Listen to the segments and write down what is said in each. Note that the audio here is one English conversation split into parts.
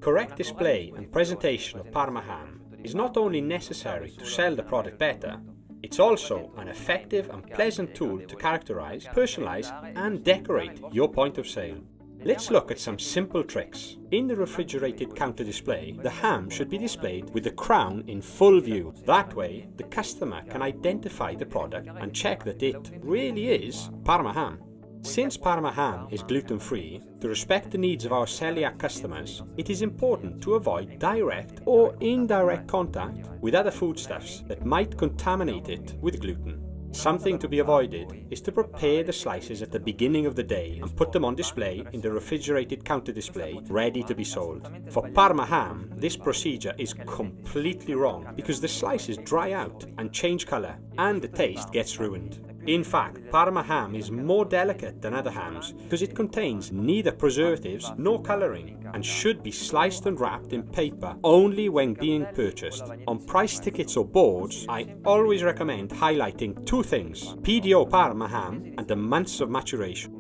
Correct display and presentation of Parma ham is not only necessary to sell the product better, it's also an effective and pleasant tool to characterize, personalize and decorate your point of sale. Let's look at some simple tricks. In the refrigerated counter display, the ham should be displayed with the crown in full view. That way, the customer can identify the product and check that it really is Parma ham. Since Parma ham is gluten-free, to respect the needs of our celiac customers, it is important to avoid direct or indirect contact with other foodstuffs that might contaminate it with gluten. Something to be avoided is to prepare the slices at the beginning of the day and put them on display in the refrigerated counter display, ready to be sold. For Parma ham, this procedure is completely wrong because the slices dry out and change colour, and the taste gets ruined. In fact, Parma ham is more delicate than other hams because it contains neither preservatives nor colouring and should be sliced and wrapped in paper only when being purchased. On price tickets or boards, I always recommend highlighting two things: PDO Parma ham and the months of maturation.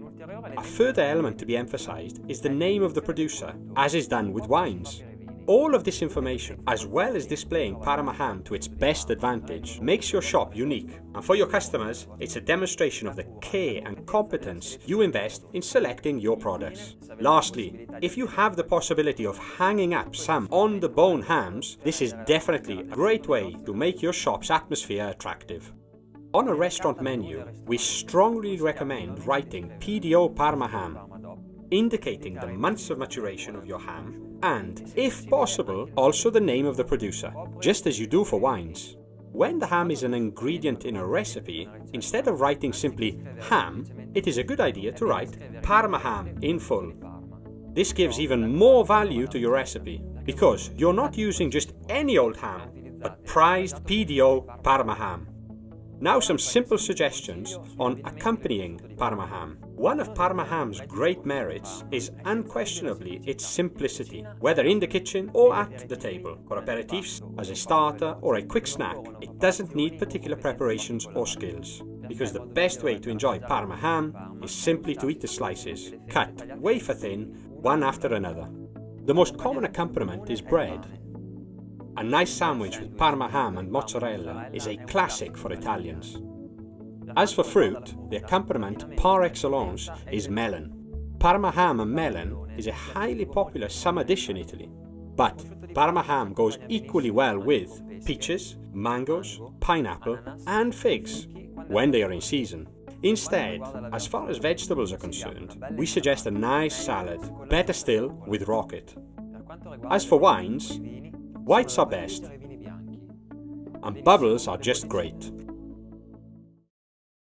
A further element to be emphasised is the name of the producer, as is done with wines. All of this information, as well as displaying Parma ham to its best advantage, makes your shop unique. And for your customers, it's a demonstration of the care and competence you invest in selecting your products. Lastly, if you have the possibility of hanging up some on-the-bone hams, this is definitely a great way to make your shop's atmosphere attractive. On a restaurant menu, we strongly recommend writing PDO Parma ham, indicating the months of maturation of your ham, and, if possible, also the name of the producer, just as you do for wines. When the ham is an ingredient in a recipe, instead of writing simply ham, it is a good idea to write Parma ham in full. This gives even more value to your recipe, because you're not using just any old ham, but prized PDO Parma ham. Now some simple suggestions on accompanying Parma ham. One of Parma ham's great merits is unquestionably its simplicity, whether in the kitchen or at the table. For aperitifs, as a starter or a quick snack, it doesn't need particular preparations or skills. Because the best way to enjoy Parma ham is simply to eat the slices, cut wafer thin, one after another. The most common accompaniment is bread. A nice sandwich with Parma ham and mozzarella is a classic for Italians. As for fruit, the accompaniment par excellence is melon. Parma ham and melon is a highly popular summer dish in Italy. But Parma ham goes equally well with peaches, mangoes, pineapple and figs when they are in season. Instead, as far as vegetables are concerned, we suggest a nice salad, better still with rocket. As for wines, whites are best, and bubbles are just great.